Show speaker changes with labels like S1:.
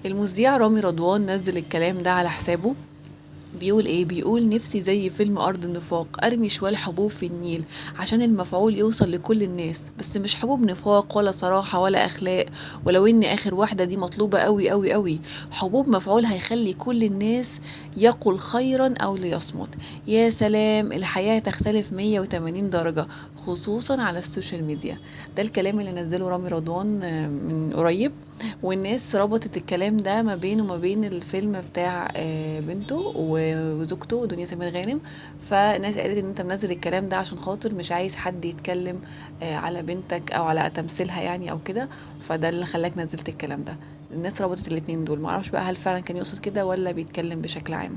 S1: المذيع رامي رضوان نزل الكلام ده على حسابه. بيقول ايه؟ بيقول نفسي زي فيلم ارض النفاق ارمي شوال حبوب في النيل عشان المفعول يوصل لكل الناس، بس مش حبوب نفاق ولا صراحة ولا اخلاق، ولو ان اخر واحدة دي مطلوبة قوي قوي قوي. حبوب مفعول هيخلي كل الناس يقول خيرا او ليصمت. يا سلام، الحياة تختلف 180 درجة، خصوصا على السوشيال ميديا. ده الكلام اللي نزله رامي رضوان من قريب. والناس ربطت الكلام ده ما بينه وما بين الفيلم بتاع بنته وزوجته دنيا سمير غانم. فناس قالت ان انت منزل الكلام ده عشان خاطر مش عايز حد يتكلم على بنتك او على تمثيلها يعني او كده، فده اللي خلاك نزلت الكلام ده. الناس ربطت الاتنين دول، معرفش بقى هل فعلا كان يقصد كده ولا بيتكلم بشكل عام.